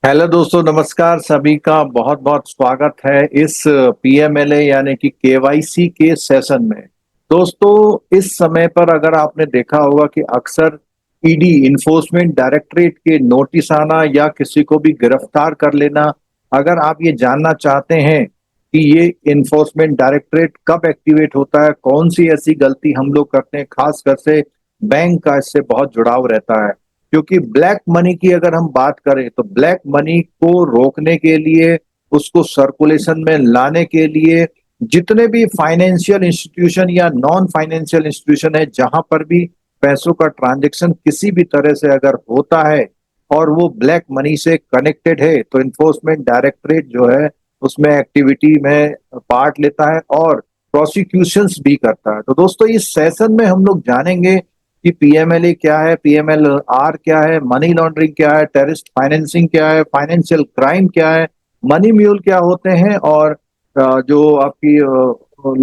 Hello दोस्तों, नमस्कार। सभी का बहुत बहुत स्वागत है इस पीएमएलए यानी कि केवाईसी के सेशन में। दोस्तों, इस समय पर अगर आपने देखा होगा कि अक्सर ईडी इन्फोर्समेंट डायरेक्टरेट के नोटिस आना या किसी को भी गिरफ्तार कर लेना। अगर आप ये जानना चाहते हैं कि ये इन्फोर्समेंट डायरेक्टरेट कब एक्टिवेट होता है, कौन सी ऐसी गलती हम लोग करते हैं, खासकर से बैंक का इससे बहुत जुड़ाव रहता है। क्योंकि ब्लैक मनी की अगर हम बात करें तो ब्लैक मनी को रोकने के लिए, उसको सर्कुलेशन में लाने के लिए जितने भी फाइनेंशियल इंस्टीट्यूशन या नॉन फाइनेंशियल इंस्टीट्यूशन है, जहां पर भी पैसों का ट्रांजैक्शन किसी भी तरह से अगर होता है और वो ब्लैक मनी से कनेक्टेड है, तो इन्फोर्समेंट डायरेक्टरेट जो है उसमें एक्टिविटी में पार्ट लेता है और प्रोसिक्यूशंस भी करता है। तो दोस्तों, इस सेशन में हम लोग जानेंगे कि पीएमएलए क्या है, पीएमएलआर क्या है, मनी लॉन्ड्रिंग क्या है, टेररिस्ट फाइनेंसिंग क्या है, फाइनेंशियल क्राइम क्या है, मनी म्यूल क्या होते हैं, और जो आपकी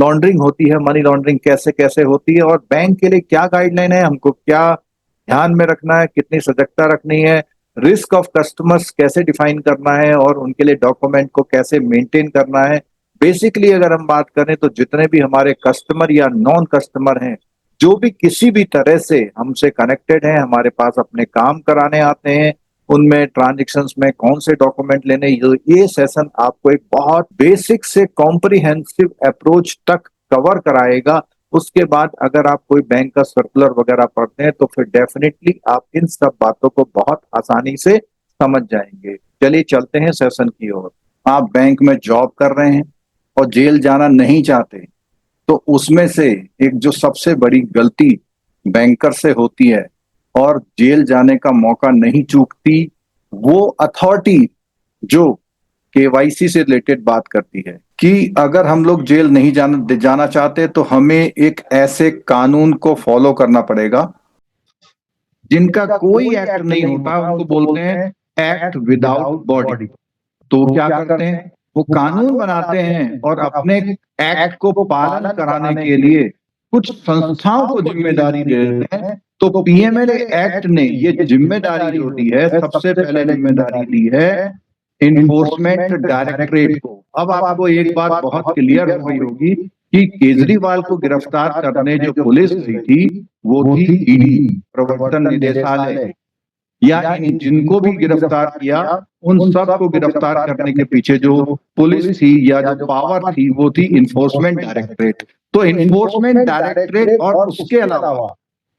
लॉन्ड्रिंग होती है, मनी लॉन्ड्रिंग कैसे कैसे होती है, और बैंक के लिए क्या गाइडलाइन है, हमको क्या ध्यान में रखना है, कितनी सजगता रखनी है, रिस्क ऑफ कस्टमर्स कैसे डिफाइन करना है और उनके लिए डॉक्यूमेंट को कैसे मेंटेन करना है। बेसिकली अगर हम बात करें तो जितने भी हमारे कस्टमर या नॉन कस्टमर हैं, जो भी किसी भी तरह से हमसे कनेक्टेड हैं, हमारे पास अपने काम कराने आते हैं, उनमें ट्रांजेक्शन्स में कौन से डॉक्यूमेंट लेने, ये सेशन आपको एक बहुत बेसिक से कॉम्प्रिहेंसिव अप्रोच तक कवर कराएगा। उसके बाद अगर आप कोई बैंक का सर्कुलर वगैरह पढ़ते हैं तो फिर डेफिनेटली आप इन सब बातों को बहुत आसानी से समझ जाएंगे। चलिए चलते हैं सेशन की ओर। आप बैंक में जॉब कर रहे हैं और जेल जाना नहीं चाहते, तो उसमें से एक जो सबसे बड़ी गलती बैंकर से होती है और जेल जाने का मौका नहीं चूकती, वो अथॉरिटी जो केवाईसी से रिलेटेड बात करती है कि अगर हम लोग जेल नहीं जाना चाहते तो हमें एक ऐसे कानून को फॉलो करना पड़ेगा जिनका कोई एक्ट नहीं होता। उनको बोलते हैं एक्ट विदाउट बॉडी। तो वो क्या करते हैं, वो कानून बनाते हैं और अपने एक्ट को पालन कराने के लिए कुछ संस्थाओं को जिम्मेदारी दे देते हैं। तो पीएमएलए एक्ट ने ये जिम्मेदारी जो दी है, सबसे पहले जिम्मेदारी दी है इन्फोर्समेंट डायरेक्टरेट को। अब आपको एक बात बहुत क्लियर हो गई होगी कि केजरीवाल को गिरफ्तार करने जो पुलिस गई थी वो थी ईडी, प्रवर्तन निदेशालय। या जिनको भी गिरफ्तार किया उन सबको गिरफ्तार करने के पीछे जो पुलिस थी या जो पावर थी वो थी इन्फोर्समेंट डायरेक्टरेट। तो इन्फोर्समेंट डायरेक्टरेट और उसके अलावा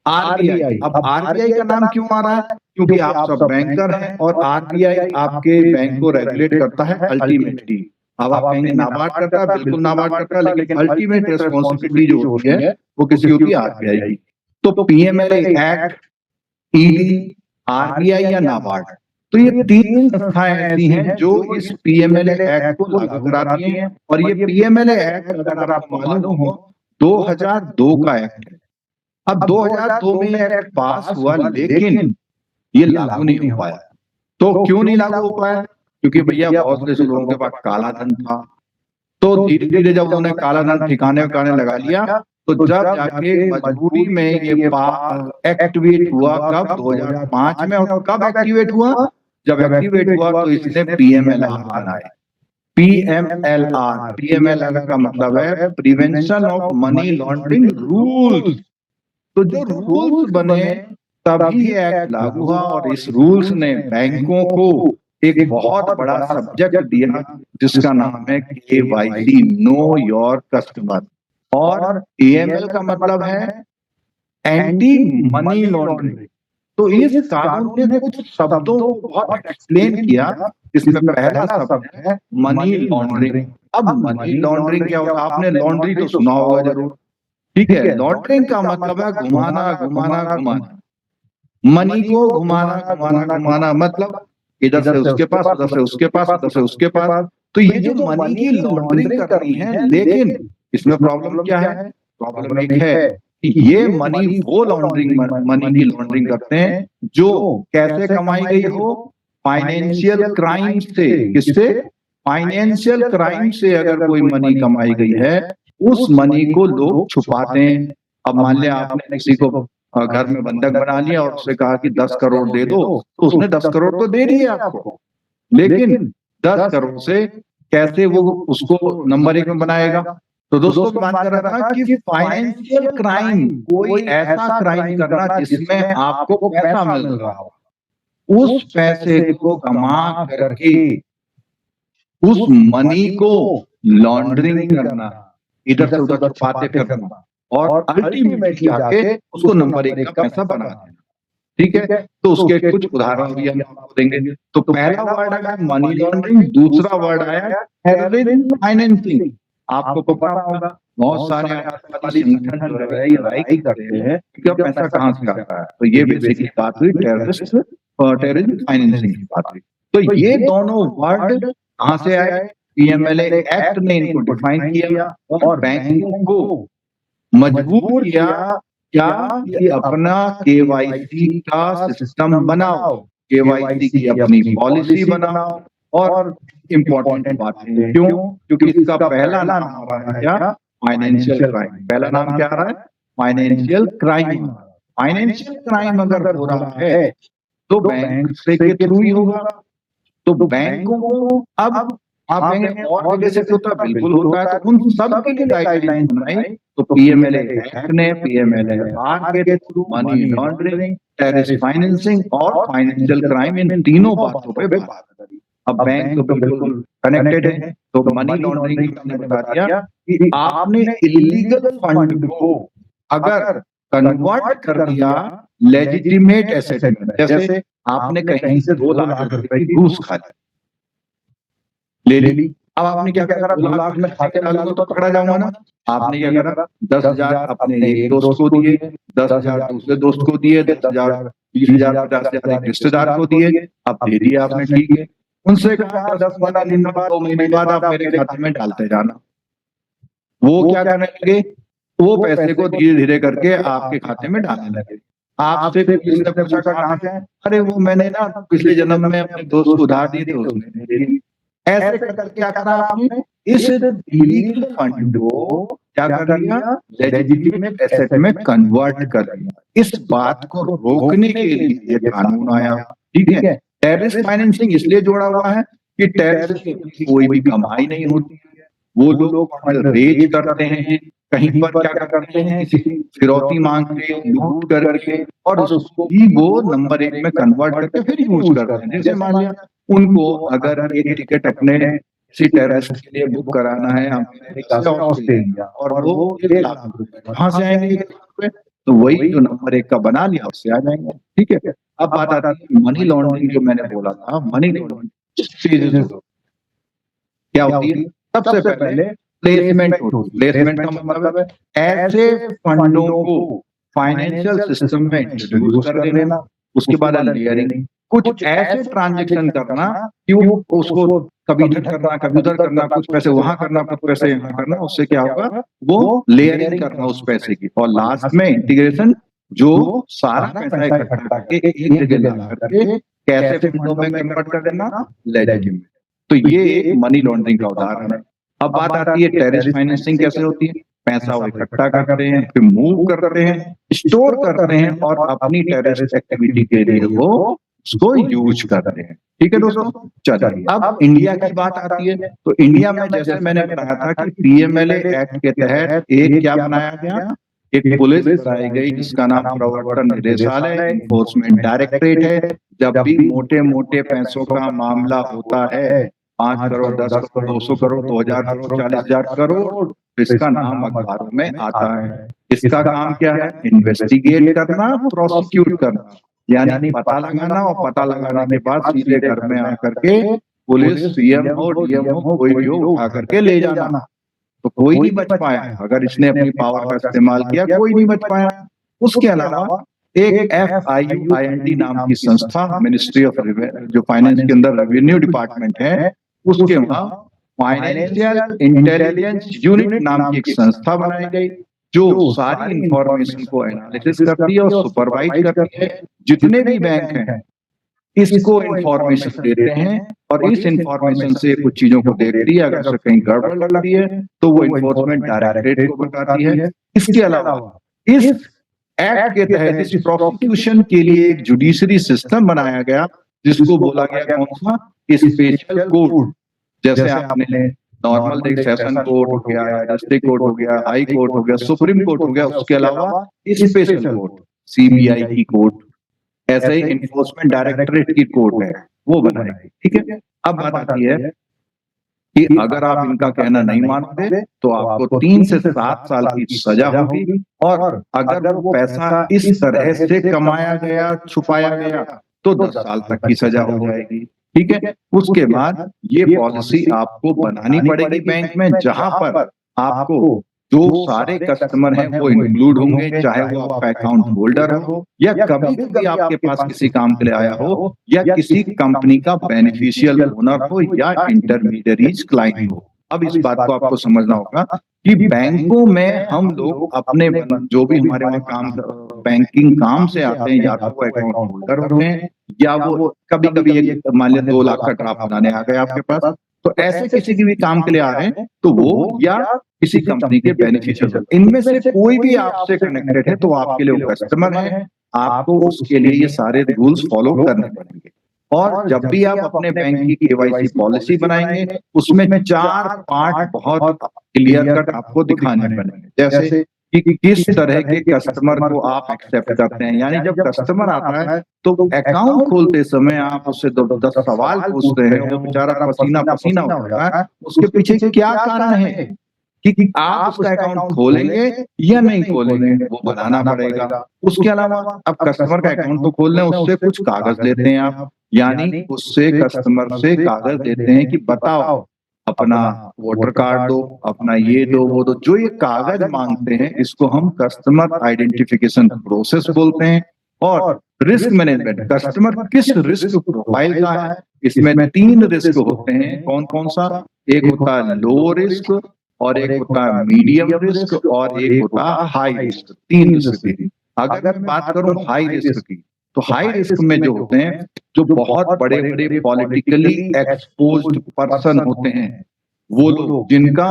आरबीआई। अब आरबीआई का नाम क्यों आ रहा है? क्योंकि आप सब बैंकर हैं और आरबीआई आपके बैंक को रेगुलेट करता है अल्टीमेटली। अब आप कहेंगे नाबार्ड करता है, बिल्कुल नाबार्ड करता है, लेकिन अल्टीमेट रिस्पॉन्सिबिलिटी जो होती है वो किसकी होती है? आरबीआई की। तो पीएमएलए एक्ट, ईडी, आरबीआई या नाबार्ड, तो ये तीन संस्थाएं ऐसी हैं जो इस पीएमएलए एक्ट को लागू कराती हैं। और ये पीएमएलए एक्ट अगर आपको मालूम हो 2002 का एक्ट है। अब 2002 में ये एक्ट पास हुआ लेकिन ये लागू नहीं हो पाया। तो क्यों नहीं लागू हो पाया? क्योंकि भैया बहुत से लोगों के पास काला धन था। तो धीरे धीरे जब उन्होंने काला धन ठिकाने उकाने लगा लिया, तो जब जाके मजबूरी में ये एक्टिवेट हुआ कब? 2005 में। और कब एक्टिवेट हुआ? जब एक्टिवेट हुआ तो इसने पीएमएलआर बनाए। पीएमएलआर, पीएमएलआर का मतलब है prevention of money laundering rules. तो जो रूल्स बने तभी ये एक्ट लागू हुआ और इस रूल्स ने बैंकों को एक बहुत बड़ा सब्जेक्ट दिया जिसका नाम है केवाईसी, नो योर कस्टमर। और एएमएल का मतलब है एंटी मनी लॉन्ड्रिंग। तो इस कानून ने कुछ शब्दों को बहुत एक्सप्लेन किया। इसमें पहला शब्द है मनी लॉन्ड्रिंग। अब मनी लॉन्ड्रिंग क्या होता है? आपने लॉन्ड्री तो सुना होगा जरूर, ठीक है। लॉन्ड्रिंग का मतलब है घुमाना घुमाना घुमाना, मनी को घुमाना घुमाना घुमाना, मतलब इधर से उसके पास, उधर से उसके पास, उधर से उसके पास। तो ये जो मनी की लॉन्ड्रिंग करनी है, लेकिन इसमें प्रॉब्लम क्या है? प्रॉब्लम एक है कि ये मनी वो मनी की लॉन्ड्रिंग करते हैं जो कैसे कमाई गई हो? फाइनेंशियल क्राइम से। किससे? फाइनेंशियल क्राइम से अगर कोई मनी कमाई गई है, उस मनी को लोग छुपाते हैं। अब मान लिया आपने किसी को घर में बंधक बना लिया और उससे कहा कि 10 करोड़ दे दो, तो उसने 10 करोड़ तो दे दिए आपको, लेकिन 10 करोड़ से कैसे वो उसको नंबर 1 में बनाएगा? तो दोस्तों मान कर रखा कि फाइनेंशियल क्राइम, कोई ऐसा क्राइम करना जिसमें आपको पैसा मिल रहा हो, उस पैसे को कमा करके उस मनी को लॉन्ड्रिंग करना, इधर से उधर छुपाते फिरना और अल्टीमेटली जाके उसको नंबर 1 का पैसा बना देना। ठीक है, तो उसके कुछ उदाहरण भी हम आपको देंगे। तो पहला वर्ड आया मनी लॉन्ड्रिंग, दूसरा वर्ड आया टेररिज्म फाइनेंसिंग। आपको पता होगा बहुत सारे आतंकवादी संगठन जो है ये लड़ाई करते हैं कि पैसा कहाँ से आता है, तो ये बेसिकली बात हुई टेररिस्ट और टेररिज्म फाइनेंसिंग की बात हुई। तो ये दोनों वर्ड कहाँ से आए? पीएमएलए एक्ट ने इनको डिफाइन किया और बैंकों को मजबूर किया क्या कि अपना केवाईसी का सिस्टम बनाओ, केवाईसी की अपनी पॉलिसी बनाओ। और इम्पोर्टेंट बात है क्यों? क्योंकि इसका पहला नाम आ रहा है क्या? Financial crime. पहला नाम क्या आ रहा है? Financial crime. फाइनेंशियल क्राइम अगर हो रहा है तो बैंक से के थ्रू ही होगा। तो बैंकों को अब आप कहेंगे और जगह से होता है, बिल्कुल होता है। तो उन सब के लिए गाइडलाइन बनाई तो पीएमएलए एक्ट ने पीएमएलए के through money laundering, terrorist financing और फाइनेंशियल क्राइम, इन तीनों बातों पे बात करी। अब बैंक तो बिल्कुल कनेक्टेड है। तो मनी लॉन्ड्रिंग ने बता दिया कि आपने इलीगल फंड को अगर कन्वर्ट कर दिया लेजिटिमेट एसेट में, जैसे आपने कहीं से 2 लाख रुपए की घूस खा ले ली, अब आपने क्या करा? 2 लाख में खाते डालूंगा तो पकड़ा जाऊंगा ना। आपने क्या करा? 10,000 अपने एक दोस्त को दिए, 10,000 दूसरे दोस्त को दिए, 10,000 20,000 50,000 एक रिश्तेदार को दिए। अब दे दिए आपने, ठीक है। उनसे कहा 10-15 दिन बाद 2 महीने बाद आप मेरे खाते में डालते जाना। वो क्या करने लगे? वो पैसे को धीरे धीरे करके आपके खाते में डालने लगे। आपसे किसी ने पूछा कहाँ से? अरे वो मैंने ना पिछले जन्म में अपने दोस्त को उधार दिए थे, उसने दे दी। ऐसे करके क्या करा आपने? इस इलीगल फंड को क्या कर दिया? लेजिटिमेट एसेट में कन्वर्ट कर दिया। इस बात को रोकने के लिए ये कानून आया। ठीक है, टेररिस्ट फाइनेंसिंग इसलिए जोड़ा हुआ है कि टेररिस्ट की कोई भी कमाई नहीं होती। वो लोग रेज करते हैं, कहीं पर क्या करते हैं, किसी फिरौती मांग के, लूट करके और उसको ही वो नंबर 1 में कन्वर्ट करके फिर यूज करते हैं। जैसे मान लिया उनको अगर एक टिकट अपने किसी टेररिस्ट के लिए बुक कराना है अमेरिका से ऑस्ट्रेलिया और वो 1 लाख रुपए, कहाँ से आएंगे 1 लाख रुपए? तो वही जो नंबर 1 का बना लिया उससे आ जाएंगे। ठीक है, अब बात आती है मनी लॉन्ड्रिंग। जो मैंने बोला था मनी लॉन्ड्रिंग क्या होती है? सबसे पहले प्लेसमेंट होती है। प्लेसमेंट का मतलब है ऐसे फंडों को फाइनेंशियल सिस्टम में इंट्रोड्यूस कर देना। उसके बाद लेयरिंग, कुछ ऐसे ट्रांजैक्शन करना कि वो उसको कभी इधर करना, कभी उधर करना, कुछ पैसे वहां करना, कुछ पैसे यहाँ करना। उससे क्या होगा? वो लेयरिंग करना उस पैसे की। और लास्ट में इंटीग्रेशन, जो सारा पैसा इकट्ठा करके एक जगह ला करके कैसे फंडों में कन्वर्ट कर देना, लेजिटिमेट। तो ये एक मनी लॉन्ड्रिंग का उदाहरण है। अब बात आती है टेररिस्ट फाइनेंसिंग कैसे होती है? पैसा वो इकट्ठा करते हैं, फिर मूव करते हैं, स्टोर करते हैं और अपनी टेररिस्ट एक्टिविटी के लिए वो उसको यूज करते हैं। ठीक है दोस्तों, चलिए अब इंडिया की बात आती है। तो इंडिया में जैसे मैंने बताया था कि पीएमएलए एक्ट के तहत एक क्या बनाया गया? एक पुलिस बनाई गई जिसका नाम प्रवर्तन निदेशालय, एनफोर्समेंट डायरेक्टरेट है। जब भी मोटे मोटे पैसों का मामला होता है, 5 करोड़, 10 करोड़, 200 करोड़, 2,000 करोड़, 40,000 करोड़, इसका नाम अखबारों में आता है। इसका काम क्या है? इन्वेस्टिगेट करना, प्रोसिक्यूट करना, यानी पता लगाना और पता लगाने के बाद सीधे घर में आकर के पुलिस, सीएम हो, डीएम हो, कोई भी हो, उठा करके ले जाना। तो कोई नहीं बच पाया अगर इसने अपनी पावर का इस्तेमाल किया, कोई नहीं बच पाया। उसके अलावा एक FIUIND नाम की संस्था, मिनिस्ट्री ऑफ जो फाइनेंस के अंदर रेवेन्यू डिपार्टमेंट है, उसके वहां फाइनेंशियल इंटेलिजेंस यूनिट नाम की एक संस्था बनाई गई जो सारी इंफॉर्मेशन को एनालिसिस करती है और सुपरवाइज करती है। जितने भी बैंक हैं इसको इंफॉर्मेशन देते हैं और इस इंफॉर्मेशन से कुछ चीजों को देखती है। अगर से कहीं गड़बड़ लगती है तो वो इन्फोर्समेंट डायरेक्टरेट को बताती है। इसके अलावा इस एक्ट के तहत इस प्रोसिक्यूशन के लिए एक जुडिशरी सिस्टम बनाया गया जिसको बोला गया कौन सा, स्पेशल कोर्ट। जैसे आपने नॉर्मल सेशन कोर्ट हो गया, डिस्ट्रिक्ट कोर्ट हो गया, हाई कोर्ट हो गया, सुप्रीम कोर्ट हो गया, उसके अलावा स्पेशल कोर्ट, सीबीआई की कोर्ट, ऐसे ही इन्फोर्समेंट डायरेक्टरेट की कोर्ट है, वो बनाएगी। ठीक है, अब बात आती है कि अगर आप इनका कहना नहीं मानोगे तो आपको 3 से 7 साल की सजा होगी, और अगर वो पैसा इस तरह से कमाया गया, छुपाया गया, तो 10 साल तक की सजा हो जाएगी। ठीक है, उसके बाद ये पॉलिसी आपको बनानी पड़ेगी बैंक में, जहां पर आपको जो सारे कस्टमर हैं वो इंक्लूड होंगे, चाहे वो आपका अकाउंट होल्डर हो, या कभी कभी आपके पास किसी काम के लिए आया हो, या किसी कंपनी का बेनिफिशियल ओनर हो, या इंटरमीडियरीज क्लाइंट हो। अब इस बात को आपको समझना होगा कि बैंकों में हम लोग अपने जो भी हमारे वहां काम बैंकिंग काम से आते हैं, या तो वो अकाउंट होल्डर होते हैं, या वो कभी कभी एक मान लिया 2 लाख का ड्राफ्ट बनाने आ गए आपके पास, तो ऐसे किसी के भी काम के लिए आ रहे हैं, तो वो या किसी कंपनी के बेनिफिशियल, इनमें से कोई भी आपसे कनेक्टेड है तो आपके लिए वो कस्टमर है, आपको उसके लिए ये सारे रूल्स फॉलो करने पड़ेंगे। और जब भी आप अपने बैंक की केवाईसी पॉलिसी बनाएंगे, उसमें 4 पार्ट बहुत क्लियर कट आपको दिखाने पड़ेंगे, जैसे कि किस तरह के कस्टमर को आप एक्सेप्ट करते हैं। यानी जब कस्टमर आता है तो अकाउंट खोलते समय आप उससे 10 सवाल पूछते हैं, वो बेचारा पसीना पसीना हो जाता है, उसके पीछे क्या कारण है कि आप उसका अकाउंट खोलेंगे या नहीं खोलेंगे, वो बताना पड़ेगा। उसके अलावा अब कस्टमर का अकाउंट तो खोल लें, उससे कुछ कागज लेते हैं आप, यानी उससे कस्टमर से कागज देते हैं कि बताओ अपना वोटर कार्ड दो, अपना ये दो वो दो, जो ये कागज मांगते हैं इसको हम कस्टमर आइडेंटिफिकेशन प्रोसेस बोलते हैं। और रिस्क मैनेजमेंट, कस्टमर किस रिस्क प्रोफाइल का है, इसमें 3 रिस्क होते हैं। कौन कौन सा? एक होता है लो रिस्क, और एक होता है मीडियम रिस्क, और एक होता है हाई रिस्क। 3 रिस्क की अगर मैं बात करूं हाई रिस्क की, तो हाई रिस्क में जो होते हैं, जो बहुत बड़े बड़े पॉलिटिकली एक्सपोज्ड पर्सन होते हैं, वो लोग जिनका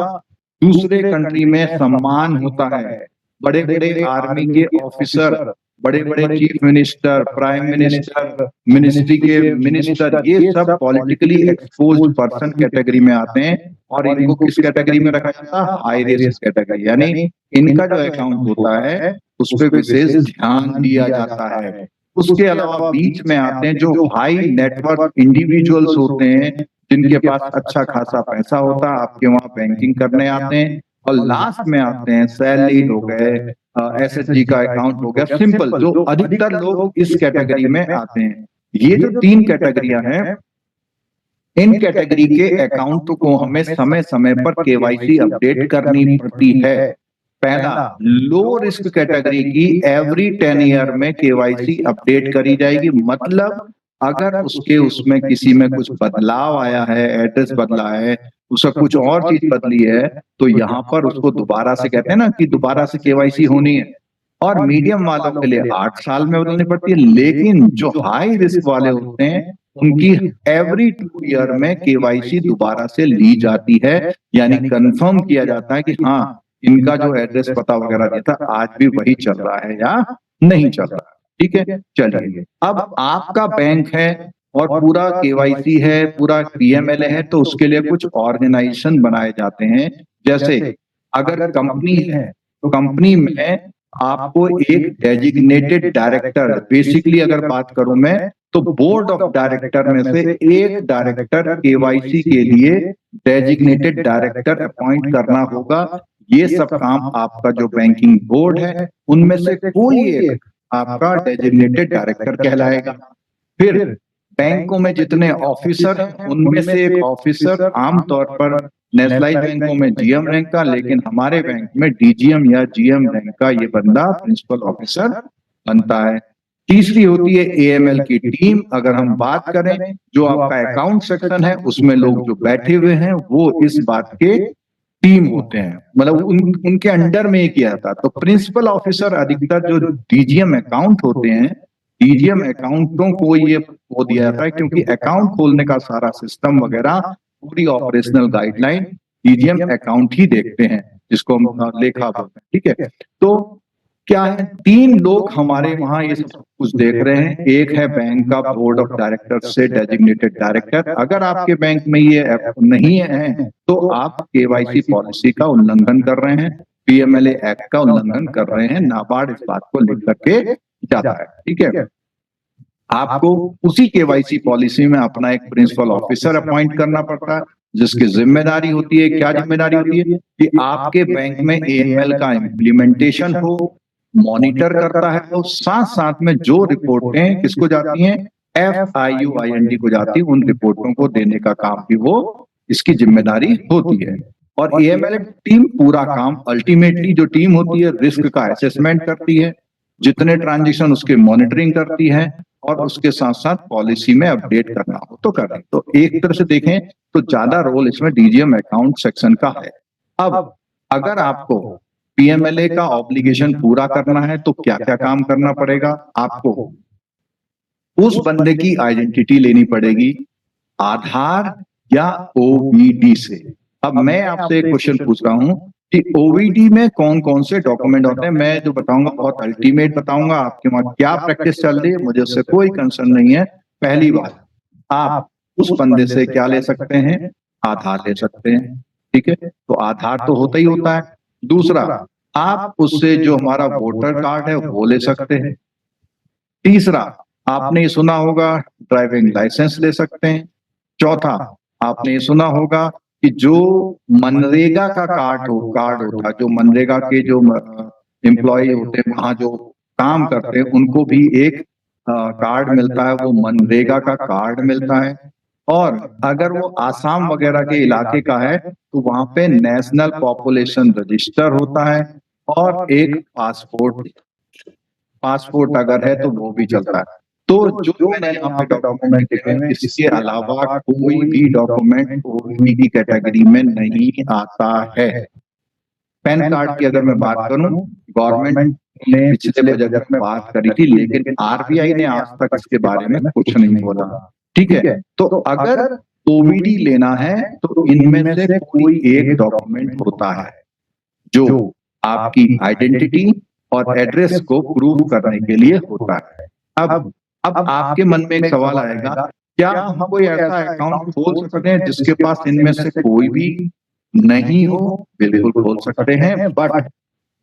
दूसरे कंट्री में सम्मान होता है, बड़े बड़े आर्मी के ऑफिसर, बड़े बड़े chief minister, prime minister, ministry के मिनिस्टर, ये सब पॉलिटिकली एक्सपोज्ड पर्सन कैटेगरी में आते हैं, और इनको किस कैटेगरी में रखा जाता है? High risk category. यानी इनका जो अकाउंट होता है उस पर विशेष ध्यान दिया जाता है। उसके अलावा बीच में आते हैं जो हाई नेटवर्क इंडिविजुअल्स होते हैं, जिनके पास अच्छा खासा पैसा होता है, आपके वहां बैंकिंग करने आते हैं। और लास्ट में आते हैं सैलरीड हो गए, एसएचजी का अकाउंट हो गया, सिंपल, जो अधिकतर लोग इस कैटेगरी में आते हैं। ये जो 3 कैटेगरियां हैं, इन कैटेगरी के अकाउंट को हमें समय समय पर केवाईसी अपडेट करनी पड़ती है। पहला, लो रिस्क कैटेगरी की एवरी 10 ईयर में केवाईसी अपडेट करी जाएगी। मतलब अगर उसके उसमें किसी में कुछ बदलाव आया है, एड्रेस बदला है, उसका कुछ और चीज बदली है, तो यहाँ पर उसको दोबारा से, कहते हैं ना कि दोबारा से केवाईसी होनी है। और मीडियम वालों के लिए 8 साल में बदलनी पड़ती है, लेकिन जो हाई रिस्क वाले होते हैं उनकी एवरी 2 ईयर में केवाईसी दोबारा से ली जाती है। यानी कंफर्म किया जाता है कि हाँ, इनका जो एड्रेस पता वगैरह दिया था आज भी वही चल रहा है या नहीं चल रहा। ठीक है, चलिए, अब आपका बैंक है और पूरा केवाईसी है, पूरा पीएमएलए है, तो उसके लिए कुछ ऑर्गेनाइजेशन बनाए जाते हैं। जैसे अगर कंपनी है तो कंपनी में आपको एक डेजिग्नेटेड डायरेक्टर, बेसिकली अगर बात करूं मैं, तो बोर्ड ऑफ डायरेक्टर में से एक डायरेक्टर केवाईसी के लिए डेजिग्नेटेड डायरेक्टर अपॉइंट करना होगा। ये सब काम आपका जो बैंकिंग बोर्ड है उनमें से कोई एक आपका डेजिग्नेटेड डायरेक्टर कहलाएगा। फिर बैंकों में जितने ऑफिसर हैं उनमें से एक ऑफिसर, आमतौर पर नेशनलाइज बैंकों में जीएम रैंक का, लेकिन हमारे बैंक में डीजीएम या जीएम रैंक का ये बंदा प्रिंसिपल ऑफिसर बनता है। तीसरी होती है एएमएल की टीम। अगर हम बात करें, जो आपका अकाउंट सेक्शन है उसमें लोग जो बैठे हुए हैं वो इस बात के टीम होते हैं, मतलब उनके अंडर में ही किया जाता है। तो प्रिंसिपल ऑफिसर अधिकतर जो डीजीएम अकाउंट होते हैं, डीजीएम अकाउंटों को ये वो दिया जाता है, क्योंकि अकाउंट खोलने का सारा सिस्टम वगैरह, पूरी ऑपरेशनल गाइडलाइन डीजीएम अकाउंट ही देखते हैं, जिसको हम लेखा बोलते हैं। ठीक है, तो क्या है, 3 लोग हमारे वहां ये सब कुछ देख रहे हैं। एक है बैंक का बोर्ड ऑफ डायरेक्टर से डेजिग्नेटेड डायरेक्टर। अगर आपके बैंक में ये नहीं है तो आप केवाईसी पॉलिसी का उल्लंघन कर रहे हैं, पीएमएलए एक्ट का उल्लंघन कर रहे हैं। नाबार्ड इस बात को लिख करके जाता है, ठीक है। आपको उसी केवाईसी पॉलिसी में अपना एक प्रिंसिपल ऑफिसर अपॉइंट करना पड़ता है, जिसकी जिम्मेदारी होती है, क्या जिम्मेदारी होती है कि आपके बैंक में एएमएल का इम्प्लीमेंटेशन हो, मॉनिटर करता है, और साथ साथ में जो रिपोर्टें किसको जाती हैं, FIUIND को जाती है, उन रिपोर्टों को देने का काम भी वो इसकी जिम्मेदारी होती है। और एएमएल टीम पूरा काम, अल्टीमेटली जो टीम होती है रिस्क का असेसमेंट करती है, जितने ट्रांजेक्शन उसके मॉनिटरिंग करती है, और उसके साथ साथ पॉलिसी में अपडेट करना हो तो करें। तो एक तरह से देखें तो ज्यादा रोल इसमें डीजीएम अकाउंट सेक्शन का है। अब अगर आपको पीएमएलए का ऑब्लिगेशन पूरा करना है तो क्या क्या काम करना पड़ेगा आपको? उस बंदे की आइडेंटिटी लेनी पड़ेगी, आधार या ओवीडी से। अब मैं आपसे एक क्वेश्चन पूछ रहा हूं कि ओवीडी में कौन कौन से डॉक्यूमेंट होते हैं। मैं जो बताऊंगा बहुत अल्टीमेट बताऊंगा, आपके वहां क्या प्रैक्टिस चल रही है मुझे उससे कोई कंसर्न नहीं है। पहली बात, आप उस बंदे से क्या ले सकते हैं, आधार ले सकते हैं, ठीक है, तो आधार तो होता ही होता है। दूसरा, आप उससे जो हमारा वोटर कार्ड है वो ले सकते हैं। तीसरा, आपने ये सुना होगा ड्राइविंग लाइसेंस ले सकते हैं। चौथा, आपने ये सुना होगा कि जो मनरेगा का कार्ड होता है, जो मनरेगा के जो एम्प्लॉय होते हैं वहां जो काम करते हैं उनको भी एक कार्ड मिलता है, वो मनरेगा का कार्ड मिलता है। और अगर वो आसाम वगैरह के इलाके का है तो वहां पे नेशनल पॉपुलेशन रजिस्टर होता है, और एक पासपोर्ट अगर है तो वो भी चलता है। तो जो मैंने यहाँ पे डॉक्यूमेंट लिखे हैं, इसके अलावा कोई भी डॉक्यूमेंट ओबीडी की कैटेगरी में नहीं आता है। पैन कार्ड की अगर मैं बात करूं, गवर्नमेंट ने पिछले बजट में बात करी थी, लेकिन आरबीआई ने आज तक इसके बारे में कुछ नहीं बोला, ठीक है। तो अगर ओबीडी लेना है तो इनमें से कोई एक डॉक्यूमेंट होता है जो आपकी आइडेंटिटी और एड्रेस को प्रूव करने के लिए होता है। अब आपके मन में एक सवाल आएगा, क्या हम कोई ऐसा अकाउंट खोल सकते हैं जिसके पास इनमें से कोई भी नहीं हो? बिल्कुल खोल सकते हैं, बट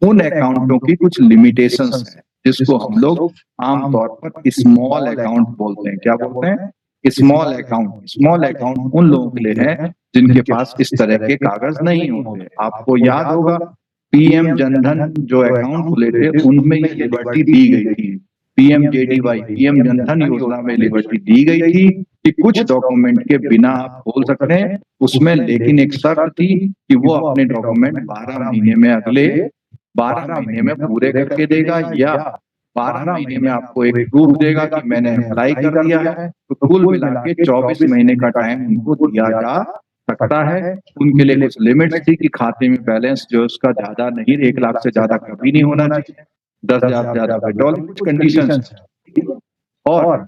उन अकाउंटों की कुछ लिमिटेशंस हैं, जिसको हम लोग आमतौर पर स्मॉल अकाउंट बोलते हैं। क्या बोलते हैं? स्मॉल अकाउंट उन लोगों के लिए है जिनके पास इस तरह के कागज नहीं होते। आपको याद होगा पीएम जनधन जो अकाउंट खुले थे उनमें ये लिबर्टी दी गई थी, पीएमजेडीवाई पीएम जनधन योजना में लिबर्टी दी गई थी कि कुछ डॉक्यूमेंट के बिना आप खोल सकते हैं उसमें, लेकिन एक शर्त थी कि वो अपने डॉक्यूमेंट 12 महीने में अगले 12 महीने में पूरे करके देगा, या 12 महीने में आपको एक प्रूफ देगा कि मैंने अप्लाई कर दिया है। तो कुल मिला के 24 महीने का टाइम उनको दिया जा सकता है। उनके लिए कुछ लिमिट्स थी कि खाते में बैलेंस जो उसका ज्यादा नहीं, 1 लाख से ज्यादा कभी नहीं होना चाहिए, 10,000 से ज्यादा विड्रॉल, कुछ कंडीशंस। और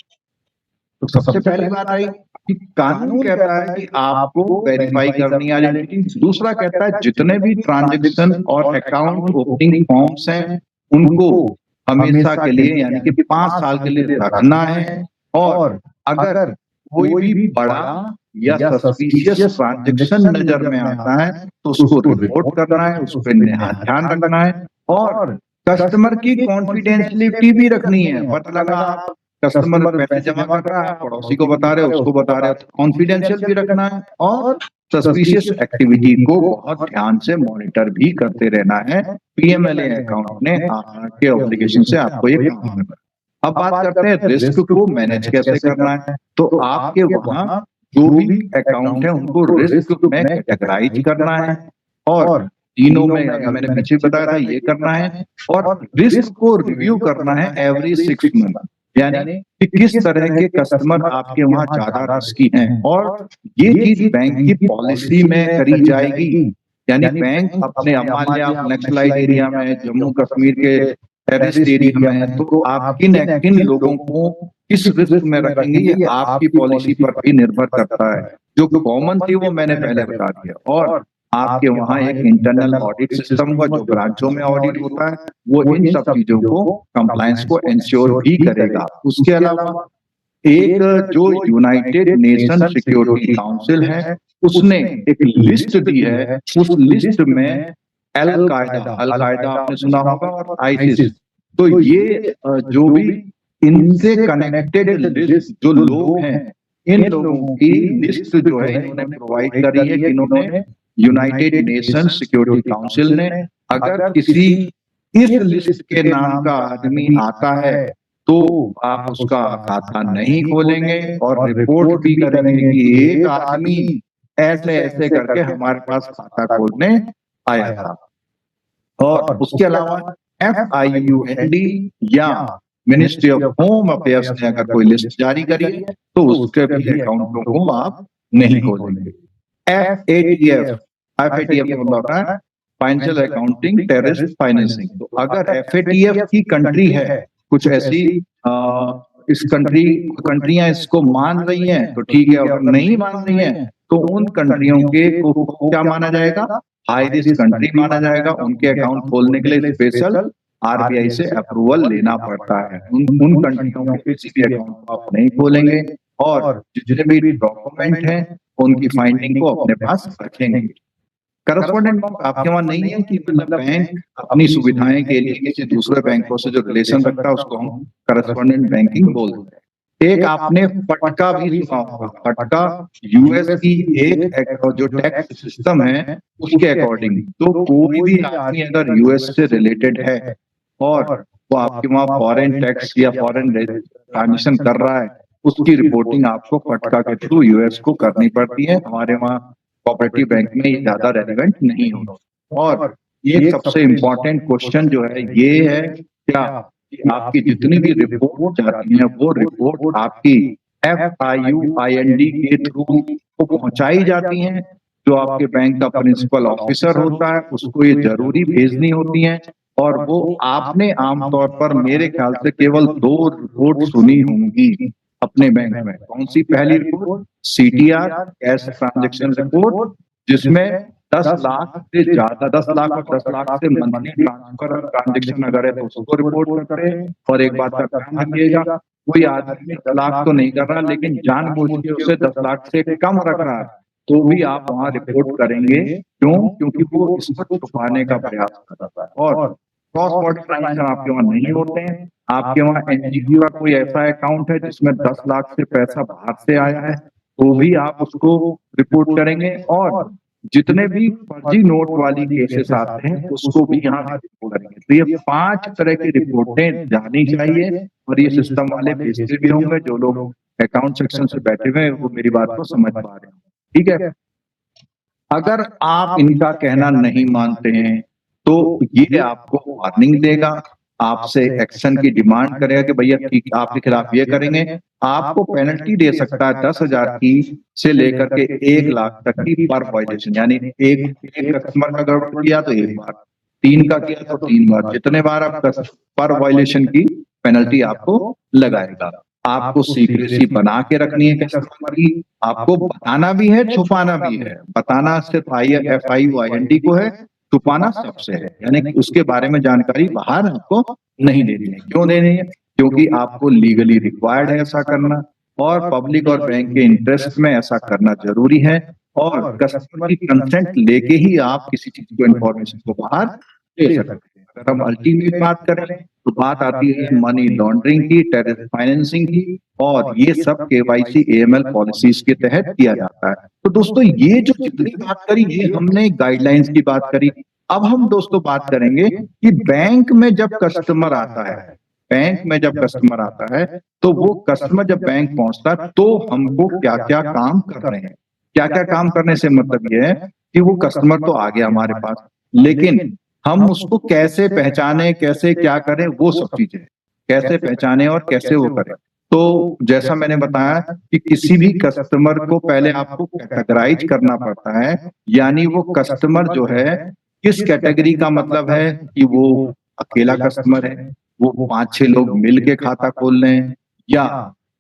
तो सबसे पहली बात आई कि कानून कहता है कि आपको वेरीफाई करनी है आइडेंटिटी। दूसरा कहता है जितने भी ट्रांजैक्शन और अकाउंट ओपनिंग फॉर्म्स हैं उनको हमेशा के लिए यानी कि 5 साल के लिए रखना है, और अगर कोई भी बड़ा या सस्पिशियस ट्रांजैक्शन नजर में आता है तो उसको रिपोर्ट करना है, उस पर ध्यान रखना है, और कस्टमर की कॉन्फिडेंशियलिटी भी रखनी है। पता लगा आप कस्टमर पैसे जमा कर रहा है, पड़ोसी को बता रहे हो, उसको बता रहे हो, कॉन्फिडेंशियल भी रखना है, और सस्पिशियस एक्टिविटी को बहुत ध्यान से मॉनिटर भी करते रहना है। पीएमएलए अकाउंट ने के ऑब्लिगेशन से आपको ये काम करना है। अब बात करते हैं रिस्क को मैनेज कैसे करना है। तो आपके वहां जो भी अकाउंट है उनको रिस्क में कैटेगराइज करना है, और तीनों में मैंने पीछे बताया था ये करना है, और रिस्क को रिव्यू करना है एवरी 6 मंथ, यानी कि किस तरह के कस्टमर आपके वहां ज्यादा रिस्की हैं, और ये चीज बैंक की पॉलिसी में करी जाएगी। यानी बैंक अपने मान लिया आप नक्सलाइट एरिया में, जम्मू कश्मीर के टेररिस्ट एरिया में है, तो आप किन लोगों को किस रिस्क में रखेंगे ये आपकी पॉलिसी पर भी निर्भर करता है। जो कॉमन थी वो मैंने पहले बता दिया, और आपके वहां एक इंटरनल ऑडिट सिस्टम होगा, जो ब्रांचों में ऑडिट होता है वो इन सब चीजों को कंप्लायंस को इंश्योर भी करेगा। उसके अलावा एक जो यूनाइटेड नेशन सिक्योरिटी काउंसिल है उसने एक लिस्ट दी है, उस लिस्ट में अल कायदा आपने सुना होगा और आईसिस, तो ये जो भी इनसे कनेक्टेड लिस्ट जो लोग हैं, इन लोगों की लिस्ट जो है इन्होंने प्रोवाइड करी है कि इन्होंने यूनाइटेड नेशन सिक्योरिटी काउंसिल ने अगर किसी इस लिस्ट के नाम का आदमी आता है तो आप उसका खाता नहीं खोलेंगे और रिपोर्ट भी करेंगे कि एक आदमी ऐसे ऐसे करके हमारे पास खाता खोलने आया था। और उसके अलावा FIUND या मिनिस्ट्री ऑफ होम अफेयर्स ने अगर कोई लिस्ट जारी करी है तो उसके भी अकाउंटों को आप नहीं खोलेंगे। FATF मतलब है फाइनेंशियल अकाउंटिंग टेररिस्ट फाइनेंसिंग। तो अगर FATF की कंट्री है, कुछ ऐसी इस कंट्रियां इसको मान रही हैं तो ठीक है, अगर नहीं मान रही हैं तो उन कंट्रियों के को क्या माना जाएगा, हाई रिस्क कंट्री माना जाएगा। उनके अकाउंट खोलने के लिए स्पेशल RBI से अप्रूवल लेना पड़ता है। उन कंट्रियों के किसी भी अकाउंट को आप नहीं खोलेंगे और जितने भी डॉक्यूमेंट हैं उनकी फाइंडिंग को अपने पास रखेंगे। करस्पॉन्डेंट बैंक आपके वहां नहीं है कि मतलब बैंक अपनी सुविधाएं के लिए किसी दूसरे बैंकों से जो रिलेशन रखता है उसको हम करस्पॉन्डेंट बैंकिंग बोलते हैं। एक आपने फटका भी सुना होगा, फटका US की एक जो टैक्स सिस्टम है उसके अकॉर्डिंग, तो कोई भी आदमी अगर US से रिलेटेड है और वो आपके वहां फॉरेन टैक्स या फॉरेन ट्रांजेक्शन कर रहा है, उसकी रिपोर्टिंग आपको फटका के थ्रू US को करनी पड़ती है। हमारे वहाँ कोऑपरेटिव बैंक में ये ज्यादा रेलेवेंट नहीं होगा। और ये सबसे इम्पोर्टेंट क्वेश्चन जो है ये है क्या कि आपकी जितनी भी रिपोर्ट जाती है वो रिपोर्ट आपकी FIUIND के थ्रू को पहुंचाई जाती हैं। जो आपके बैंक का प्रिंसिपल ऑफिसर होता है उसको ये जरूरी भेजनी होती है और वो आपने आमतौर पर मेरे ख्याल से केवल 2 रिपोर्ट सुनी होंगी अपने बैंक में। कौन सी? पहली report CTR cash transaction report, जिसमें 10 लाख से ज्यादा 10 लाख और 10 लाख से मंथली ट्रांसफर ट्रांजेक्शन अगर है तो उसको रिपोर्ट करते हैं। और एक बात का ध्यान रखिएगा, कोई आदमी 10 लाख तो नहीं कर रहा लेकिन जानबूझ के उसे 10 लाख से कम रख रहा है तो भी आप वहां रिपोर्ट करेंगे। क्यों? क्योंकि वो इसको छुपाने का प्रयास कर रहा है। और क्रॉस बॉर्डर ट्रांजेक्शन आपके वहां नहीं होते हैं। आपके वहां NGO का कोई ऐसा अकाउंट है जिसमें 10 लाख से पैसा बाहर से आया है तो भी आप उसको रिपोर्ट करेंगे। और जितने भी फर्जी नोट वाली केसेस आते हैं उसको भी यहाँ रिपोर्ट करेंगे। तो ये 5 तरह की रिपोर्टें जानी चाहिए और ये सिस्टम वाले भेजते भी होंगे। जो लोग अकाउंट सेक्शन से बैठे हुए हैं वो मेरी बात को समझ पा रहे हैं, ठीक है। अगर आप इनका कहना नहीं मानते हैं तो ये आपको वार्निंग देगा, आपसे एक्शन की डिमांड करेगा कि भैया ठीक आपके खिलाफ ये करेंगे। आपको पेनल्टी दे सकता है 10,000 की से लेकर के 1 लाख तक की पर वायलेशन। यानी एक कस्टमर का गड़बड़ किया तो 1 बार, 3 का किया तो 3 बार, जितने बार आप पर वायलेशन की पेनल्टी आपको लगाएगा। आपको सीक्रेसी बना के रखनी है कस्टमर की, आपको बताना भी है छुपाना भी है। बताना सिर्फ FIUIND को है, छुपाना सबसे है, यानी उसके बारे में जानकारी बाहर आपको नहीं देनी है। क्यों देनी है? क्योंकि आपको लीगली रिक्वायर्ड है ऐसा करना और पब्लिक और बैंक के इंटरेस्ट में ऐसा करना जरूरी है। और कस्टमर की कंसेंट लेके ही आप किसी चीज को इंफॉर्मेशन को बाहर दे सकते हैं। अगर हम अल्टीमेट बात करें तो बात आती है मनी लॉन्ड्रिंग की, टेररिस्ट फाइनेंसिंग की, और ये सब KYC AML पॉलिसीज के तहत किया जाता है। तो दोस्तों ये जो जितनी बात करी ये हमने गाइडलाइंस की बात करी। अब हम दोस्तों बात करेंगे कि बैंक में जब कस्टमर आता है, बैंक में जब कस्टमर आता है तो वो कस्टमर जब बैंक पहुंचता है तो हमको क्या क्या काम करने हैं। क्या क्या काम करने से मतलब ये है कि वो कस्टमर तो आ गया हमारे पास, लेकिन हम उसको कैसे पहचाने, कैसे क्या करें, वो सब चीजें कैसे पहचाने और कैसे वो करें। तो जैसा मैंने बताया कि किसी भी कस्टमर को पहले आपको कैटेगराइज करना पड़ता है। यानी वो कस्टमर जो है किस कैटेगरी का मतलब है कि वो अकेला कस्टमर है, वो 5-6 लोग मिल के खाता खोल रहे हैं, या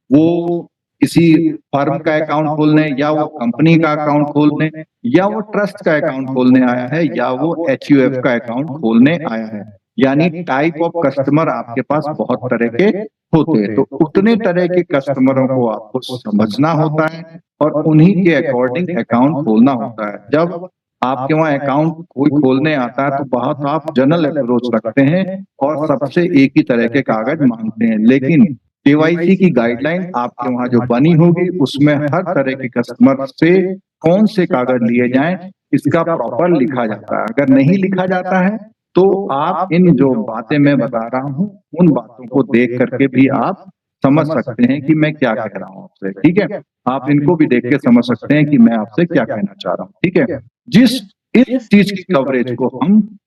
वो किसी फर्म का अकाउंट खोलने, या वो कंपनी का अकाउंट खोलने, या वो ट्रस्ट का अकाउंट खोलने आया है, या वो एचयूएफ का अकाउंट खोलने आया है। यानी टाइप ऑफ कस्टमर आपके पास बहुत तरह के होते हैं, तो उतने तरह के कस्टमरों को आपको समझना होता है और उन्हीं के अकॉर्डिंग अकाउंट खोलना होता है। जब आपके वहाँ अकाउंट कोई खोलने आता है तो बहुत आप जनरल अप्रोच रखते हैं और सबसे एक ही तरह के कागज मांगते हैं, लेकिन केवाईसी की गाइडलाइन आपके वहाँ जो बनी होगी उसमें हर तरह के कस्टमर से कौन से कागज लिए जाएं इसका प्रॉपर लिखा जाता है। अगर नहीं लिखा जाता है तो आप इन जो बातें मैं बता रहा हूँ उन बातों को देख करके भी आप समझ सकते हैं कि मैं क्या कह रहा हूँ आपसे। ठीक है, आप इनको भी देख के समझ सकते हैं कि मैं आपसे क्या कहना चाह रहा हूँ। ठीक है, जिस इस चीज की कवरेज को हम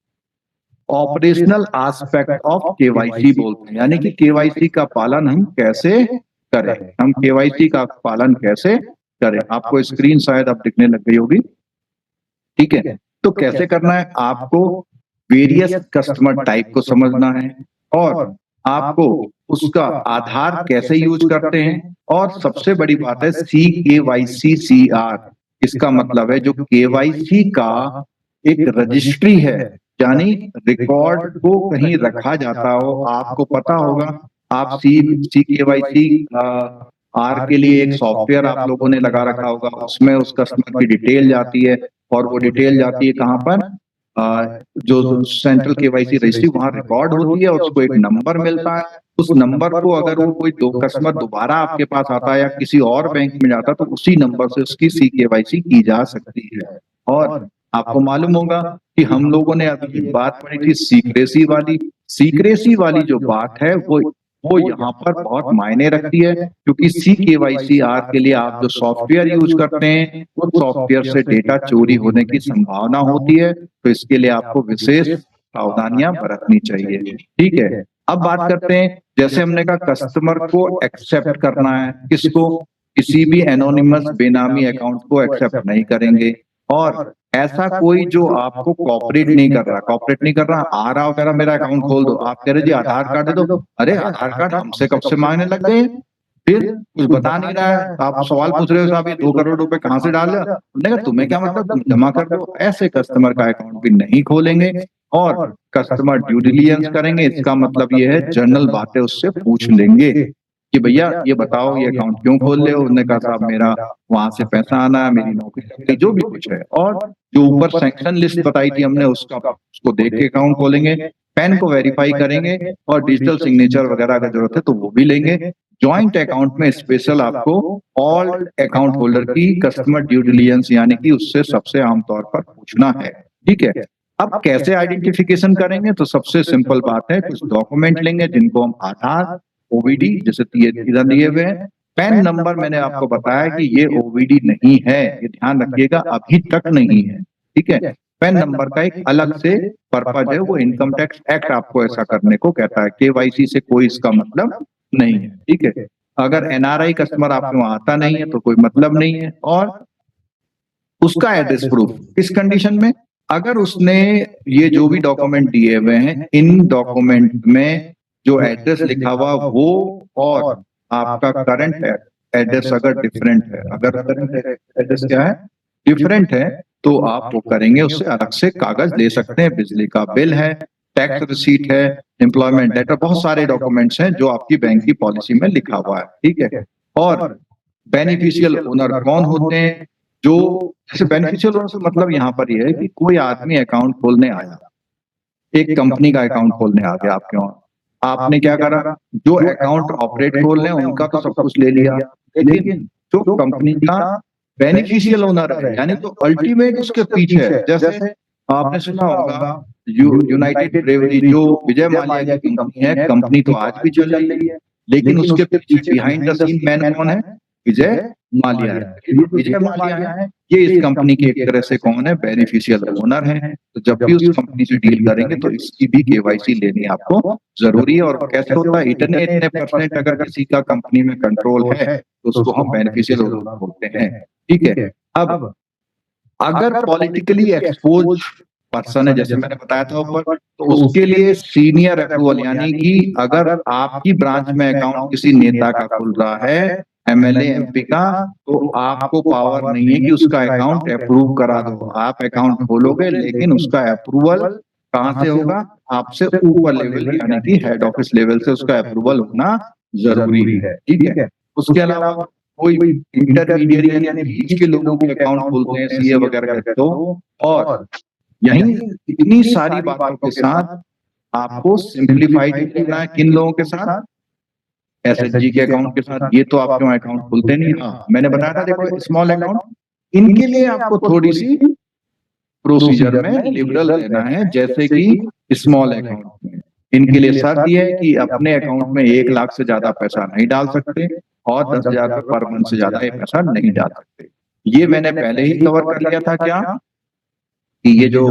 ऑपरेशनल एस्पेक्ट ऑफ केवाईसी बोलते हैं, यानी कि केवाईसी का पालन हम कैसे करें, हम केवाईसी का पालन कैसे करें। आपको स्क्रीन शायद अब दिखने लग गई होगी। ठीक है, तो कैसे करना है, आपको वेरियस कस्टमर टाइप को समझना है और आपको उसका आधार कैसे यूज करते हैं, और सबसे बड़ी बात है CKYC-CR। इसका मतलब है जो केवाईसी का एक रजिस्ट्री है, यानी रिकॉर्ड को कहीं रखा जाता हो। आपको पता होगा, आप CKYC आर के लिए एक सॉफ्टवेयर आप लोगों ने लगा रखा होगा, उसमें उस कस्टमर की डिटेल जाती है और वो डिटेल जाती है कहाँ पर, जो सेंट्रल केवाईसी रजिस्ट्री वहां रिकॉर्ड होती है और उसको एक नंबर मिलता है। उस नंबर को अगर वो कोई दो कस्टमर दोबारा आपके पास आता है या किसी और बैंक में जाता है तो उसी नंबर से उसकी CKYC की जा सकती है। और आपको मालूम होगा कि हम लोगों ने अभी बात पढ़ी थी सीक्रेसी वाली जो बात है वो यहाँ पर बहुत मायने रखती है, क्योंकि CKYC-R के लिए आप जो सॉफ्टवेयर यूज करते हैं उस सॉफ्टवेयर से डेटा चोरी होने की संभावना होती है, तो इसके लिए आपको विशेष सावधानियां बरतनी चाहिए। ठीक है, अब बात करते हैं, जैसे हमने कहा कस्टमर को एक्सेप्ट करना है, किसको, किसी भी एनोनिमस बेनामी अकाउंट को एक्सेप्ट नहीं करेंगे। और ऐसा कोई जो आपको कॉपरेट नहीं कर रहा, आ रहा वगैरह मेरा अकाउंट खोल दो, आप कह रहे जी आधार कार्ड दे दो, अरे आधार कार्ड हमसे कब से मांगने लग गए, फिर कुछ बता नहीं रहा है, आप सवाल पूछ रहे हो साहब ये 2 करोड़ रुपए कहाँ से डाल दिया, उन्होंने कहा तुम्हें क्या मतलब, तुम जमा कर दो। ऐसे कस्टमर का अकाउंट भी नहीं खोलेंगे और कस्टमर ड्यू डिलिजेंस करेंगे। इसका मतलब ये है जनरल बातें उससे पूछ लेंगे कि भैया ये बताओ ये अकाउंट क्यों खोल रहे हो, उन्होंने कहा साहब मेरा वहां से पैसा आना है, मेरी नौकरी लग गई, जो भी कुछ है। और जो ऊपर सैंक्शन लिस्ट बताई थी हमने उसको देख के अकाउंट खोलेंगे, पैन को वेरीफाई करेंगे और डिजिटल सिग्नेचर वगैरह अगर जरूरत है तो वो भी लेंगे। ज्वाइंट अकाउंट में स्पेशल आपको ऑल अकाउंट होल्डर की कस्टमर ड्यू डिलिजेंस यानी कि उससे सबसे आमतौर पर पूछना है। ठीक है, अब कैसे आइडेंटिफिकेशन करेंगे, तो सबसे सिंपल बात है, कुछ डॉक्यूमेंट लेंगे जिनको हम आधार, OBD जैसे इधर दिए हुए हैं, पैन नंबर मैंने आपको बताया कि ये OBD नहीं है, ये ध्यान रखिएगा, अभी तक नहीं है। ठीक है, पैन नंबर का एक अलग से पर्पज है, वो इनकम टैक्स एक्ट आपको ऐसा करने को कहता है, KYC से कोई इसका मतलब नहीं है। ठीक है, अगर NRI कस्टमर आपके वहां आता नहीं है तो कोई मतलब नहीं है। और उसका एड्रेस प्रूफ किस कंडीशन में, अगर उसने ये जो भी डॉक्यूमेंट दिए हुए हैं इन डॉक्यूमेंट में जो एड्रेस लिखा हुआ वो और आपका करंट एड्रेस अगर डिफरेंट है, अगर करंट एड्रेस क्या है डिफरेंट है, तो आप वो करेंगे, उससे अलग से कागज ले सकते हैं। बिजली का बिल है, टैक्स रिसीट है, एम्प्लॉयमेंट लेटर, बहुत सारे डॉक्यूमेंट्स हैं जो आपकी बैंक की पॉलिसी में लिखा हुआ है। ठीक है, और बेनिफिशियल ओनर कौन होते हैं, जो जैसे बेनिफिशियल ओनर से मतलब यहाँ पर यह है कि कोई आदमी अकाउंट खोलने आया, एक कंपनी का अकाउंट खोलने आ गया आपके वहां, आपने क्या करा, जो अकाउंट ऑपरेट खोल रहे हैं उनका तो सब कुछ ले लिया, लेकिन जो कंपनी का बेनिफिशियल ओनर है यानी तो अल्टीमेट उसके पीछे है, जैसे आपने सुना होगा यूनाइटेड ब्रेवरी जो विजय माल्या की कंपनी है, कंपनी तो आज भी चल रही है, लेकिन उसके पीछे बिहाइंड द सीन मैन कौन है, विजय माल्या है। विजय माल्या है, ये इस कंपनी के एक तरह से कौन है, बेनिफिशियल ओनर है। तो जब भी उस कंपनी से डील करेंगे तो इसकी भी KYC लेनी आपको जरूरी है। और कैसे होता है, इतने इतने % अगर किसी का कंपनी में कंट्रोल है तो उसको हम बेनिफिशियल ओनर बोलते हैं। ठीक है, अब अगर पॉलिटिकली एक्सपोज पर्सन है, जैसे मैंने बताया था ऊपर, तो उसके लिए सीनियर अप्रूवल, यानी कि अगर आपकी ब्रांच में अकाउंट किसी नेता का खुल रहा है एमएलए एमपी का, तो आपको पावर नहीं है कि उसका अकाउंट अप्रूव करा दो। आप अकाउंट खोलोगे लेकिन उसका अप्रूवल कहाँ से होगा? आपसे ऊपर लेवल यानी कि हेड ऑफिस लेवल से उसका अप्रूवल होना जरूरी है। ठीक है। उसके अलावा कोई इंटरमीडिएट यानी बीच के लोगों के अकाउंट खोलते हैं सीए वगैरह के, तो और यही इतनी सारी बातों के साथ आपको सिंप्लीफाइड करना है। किन लोगों के साथ? एसएचजी के अकाउंट के साथ। ये तो आपके वहां अकाउंट खुलते नहीं। हाँ, मैंने बताया था देखो स्मॉल अकाउंट, इनके लिए आपको थोड़ी सी प्रोसीजर में लिबरल रहना है, जैसे कि स्मॉल अकाउंट में इनके लिए शर्त यह है कि अपने अकाउंट में 1 लाख से ज्यादा पैसा नहीं डाल सकते और 10,000 रुपए पर मंथ से ज्यादा ये पैसा नहीं डाल सकते। ये मैंने पहले ही कवर कर लिया था क्या, कि ये जो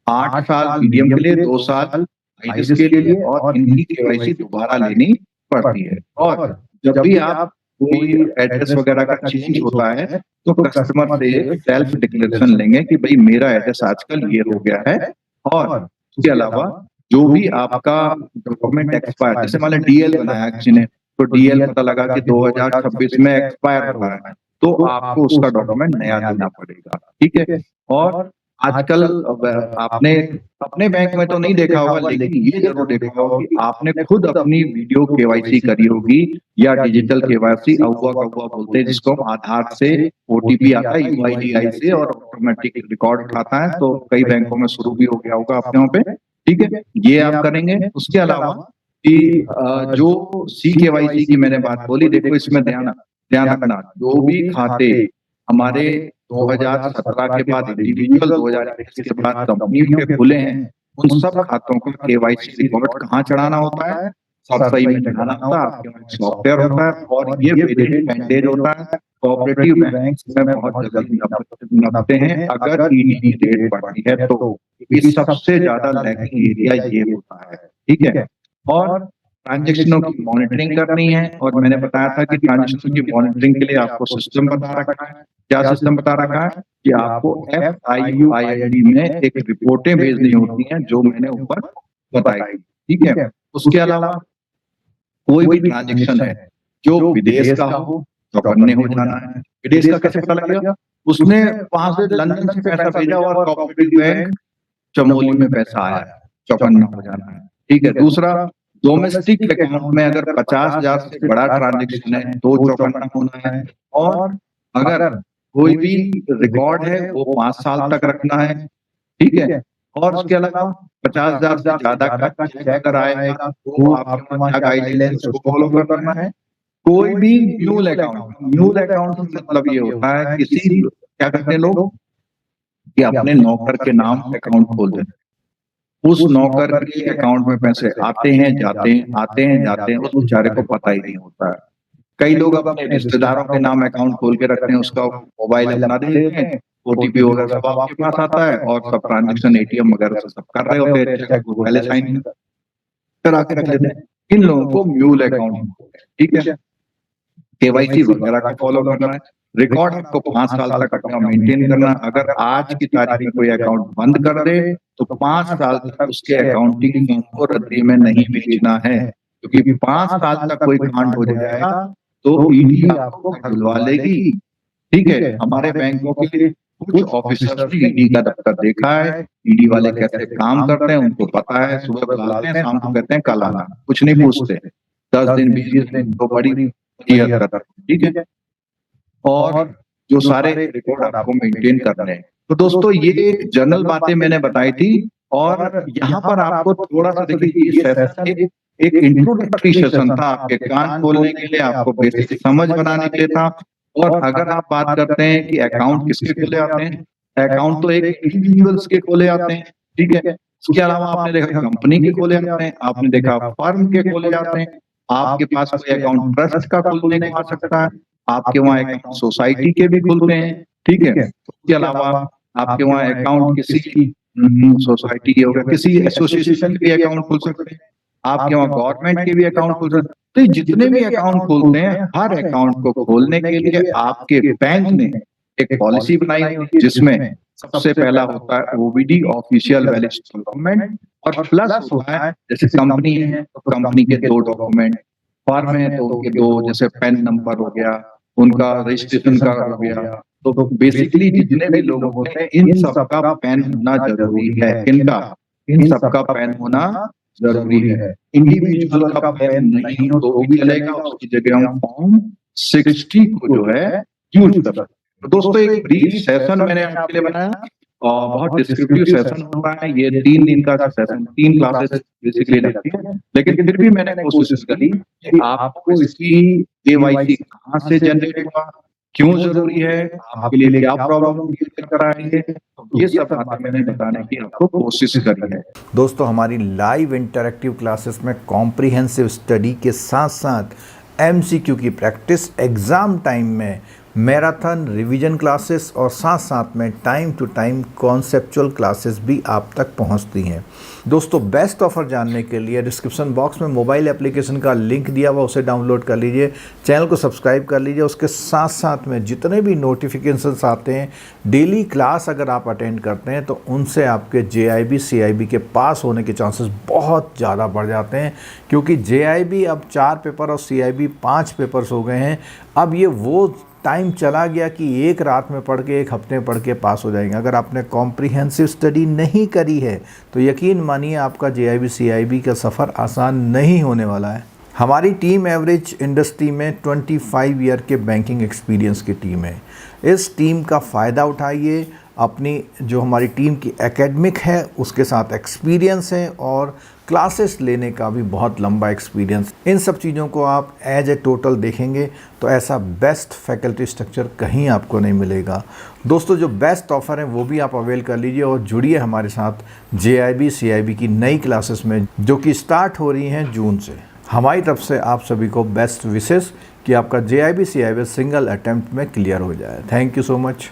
8 साल मीडियम के लिए, 2 साल आईटीएस के लिए, और इनकी केवाईसी दोबारा लेनी पड़ती है। और जब भी आप कोई एड्रेस वगैरह का चेंज होता है तो कस्टमर से सेल्फ डिक्लेरेशन लेंगे कि भाई मेरा एड्रेस आजकल ये हो गया है। और उसके अलावा जो भी आपका डॉक्यूमेंट एक्सपायर, जैसे मान लो डीएल बनाया किसी ने, तो डीएल पता लगा कि 2026 में एक्सपायर हो रहा है, तो आपको उसका डॉक्यूमेंट नया देना पड़ेगा। ठीक है। और आजकल आपने अपने बैंक में तो नहीं देखा होगा, लेकिन ये जरूर देखा होगा कि आपने खुद अपनी वीडियो केवाईसी करी होगी या डिजिटल केवाईसी, अहुआ कहुआ बोलते हैं जिसको, हम आधार से ओटीपी आता है यूआईडीआई से और ऑटोमेटिक रिकॉर्ड उठाता है, तो कई बैंकों में शुरू भी हो गया होगा आपके वहाँ पे। ठीक है, ये आप करेंगे। उसके अलावा कि जो सी केवाईसी की मैंने बात बोली, देखो इसमें ध्यान रखना, जो भी खाते हमारे 2017 के बाद इंडिविजुअल, 2021 के बाद कंपनियों के खुले हैं, उन सब खातों का केवाईसी रिकॉर्ड कहाँ चढ़ाना होता है? सरसई में चढ़ाना होता है। आपके वहाँ सॉफ्टवेयर होता है और ये वेरिएंट मैंडेट होता है। कोऑपरेटिव बैंक में बहुत जल्दी नपते हैं अगर ईडी की रेट बढ़ती है तो। ये सबसे ज्यादा लैगिंग एरिया ये होता है। ठीक है। और ट्रांजेक्शनों की मॉनिटरिंग करनी है, और मैंने बताया था कि ट्रांजेक्शन की मॉनिटरिंग के लिए आपको सिस्टम बता रखा है। क्या सिस्टम बता रखा है? कि आपको FIUID में एक रिपोर्टें भेजनी होती हैं, जो मैंने ऊपर बताई। ठीक है। उसके अलावा कोई भी ट्रांजेक्शन है जो विदेश का हो, चौकन्ने हो जाना है। विदेश का कैसे पता लगेगा? उसने वहां से लंदन से पैसा भेजा और कोऑपरेटिव बैंक चमोली में पैसा आया, चौकन्ना हो जाना है। ठीक है। दूसरा, डोमेस्टिक अकाउंट में अगर 50,000 से बड़ा ट्रांजेक्शन है तो चौकन्ना होना है। और अगर कोई भी रिकॉर्ड है वो 5 साल तक रखना है। ठीक है। और उसके अलावा 50,000 से ज्यादा का चेक अगर आएगा तो आपके वहाँ क्या गाइडलाइंस उसको फॉलो करना है। कोई भी म्यूल अकाउंट का मतलब ये होता है, किसी क्या करते हैं लोग कि अपने नौकर के नाम अकाउंट खोल देते हैं। उस नौकर के अकाउंट में पैसे आते हैं जाते हैं, आते हैं जाते हैं, उस बेचारे को पता ही नहीं होता है। कई लोग अपने रिश्तेदारों के नाम अकाउंट खोल के रखते हैं, उसका मोबाइल अपना दे देते हैं, ओटीपी वगैरह सब आपके पास आता है और सब ट्रांजेक्शन एटीएम वगैरह से सब कर रहे होते हैं, चेक को पहले साइन करा के रख लेते हैं। इन लोगों को म्यूल अकाउंट। ठीक है। केवाईसी वगैरह का फॉलो करना है। रिकॉर्ड आपको 5 साल तक अपना मेंटेन करना। अगर आज की तारीख में कोई अकाउंट बंद कर दे तो 5 साल तक उसके अकाउंटिंग फर्म को रद्दी में नहीं बेचना है, क्योंकि 5 साल तक कोई कांड हो जाएगा तो ईडी आपको खुलवा लेगी। ठीक है। हमारे बैंकों के कुछ ऑफिसर्स ने ईडी का दफ्तर देखा है, ईडी वाले कैसे काम करते हैं उनको पता है। सुबह बुलाते हैं, शाम को कहते हैं कल आना, कुछ नहीं पूछते। 10 दिन 20 दिन तो बड़ी क्लियर करते हैं। ठीक है। और जो सारे रिकॉर्ड आपको मेंटेन करने हैं। तो दोस्तों ये जनरल बातें मैंने बताई थी, और यहाँ पर आपको थोड़ा सा देखिए, ये सेशन एक इंट्रोडक्टरी सेशन था आपके कान खोलने के लिए, आपको बेसिक समझ बनाने के लिए था। और अगर आप बात करते हैं कि अकाउंट किसके खोले आते हैं, अकाउंट तो एक इंडिविजुअल्स के खोले आते हैं। ठीक है। इसके अलावा आपने देखा कंपनी के खोले आते हैं, आपने देखा फर्म के खोले जाते हैं, आपके पास कोई अकाउंट ट्रस्ट का खोलने को आ सकता है, आपके वहाँ अकाउंट सोसाइटी के भी खुलते हैं। ठीक है। उसके अलावा आपके वहाँ अकाउंट किसी सोसाइटी के होगा, किसी एसोसिएशन के भी अकाउंट खुल सकते हैं, आपके वहाँ गवर्नमेंट के भी अकाउंट खुल सकते हैं। तो जितने भी अकाउंट खोलते हैं, हर अकाउंट को खोलने के लिए आपके बैंक ने एक पॉलिसी बनाई है, जिसमें सबसे पहला होता है ओबीडी, ऑफिशियल वैलिड डॉक्यूमेंट, और प्लस होता है जैसे कंपनी है तो कंपनी के 2 डॉक्यूमेंट, फर्म है तो उनके 2, जैसे पैन नंबर हो गया, उनका रजिस्ट्रेशन का हो गया। तो बेसिकली जितने भी लोग होते हैं इन सबका पैन होना जरूरी है। किनका? इन सबका पैन होना जरूरी है। इंडिविजुअल का पैन नहीं हो तो भी चलेगा, उसकी जगह हम फॉर्म 60 को जो है यूज कर सकते हैं। तो दोस्तों एक ब्रीफ सेशन मैंने आपके लिए बनाया और बहुत डिस्क्रिप्टिव सेशन होगा। ये 3 दिन का सेशन, 3 क्लासेस बेसिकली लगती है, लेकिन फिर भी मैंने कोशिश करी कि आपको इसकी केवाईसी कहाँ से जनरेट होगा, क्यों जरूरी है, आपके लिए क्या प्रॉब्लम क्लियर कराएंगे, ये सब बातें मैंने बताने की आपको कोशिश करी है। दोस्तों हमारी लाइव इंटरैक्टिव क्लासेस में कॉम्प्रिहेंसिव स्टडी के साथ साथ एमसीक्यू की प्रैक्टिस, एग्ज़ाम टाइम में मैराथन रिवीजन क्लासेस और साथ साथ में time to time conceptual classes भी आप तक पहुंचती हैं। दोस्तों बेस्ट ऑफ़र जानने के लिए डिस्क्रिप्शन बॉक्स में मोबाइल एप्लीकेशन का लिंक दिया हुआ, उसे डाउनलोड कर लीजिए, चैनल को सब्सक्राइब कर लीजिए। उसके साथ साथ में जितने भी नोटिफिकेशंस आते हैं, डेली क्लास अगर आप अटेंड करते हैं तो उनसे आपके JIB CIB के पास होने के चांसेस बहुत ज़्यादा बढ़ जाते हैं, क्योंकि JIB अब 4 पेपर और CIB 5 पेपर्स हो गए हैं। अब ये वो टाइम चला गया कि एक रात में पढ़ के, एक हफ्ते में पढ़ के पास हो जाएंगे। अगर आपने कॉम्प्रिहेंसिव स्टडी नहीं करी है तो यकीन मानिए आपका JIB CIB का सफ़र आसान नहीं होने वाला है। हमारी टीम एवरेज इंडस्ट्री में 25 ईयर के बैंकिंग एक्सपीरियंस की टीम है। इस टीम का फ़ायदा उठाइए। अपनी जो हमारी टीम की एकेडमिक है उसके साथ एक्सपीरियंस है और क्लासेस लेने का भी बहुत लंबा एक्सपीरियंस। इन सब चीज़ों को आप एज ए टोटल देखेंगे तो ऐसा बेस्ट फैकल्टी स्ट्रक्चर कहीं आपको नहीं मिलेगा। दोस्तों जो बेस्ट ऑफ़र है वो भी आप अवेल कर लीजिए और जुड़िए हमारे साथ JIB CIB की नई क्लासेस में, जो कि स्टार्ट हो रही हैं जून से। हमारी तरफ से आप सभी को बेस्ट विशेस कि आपका JIB CIB सिंगल अटेम्प्ट में क्लियर हो जाए। Thank you so much.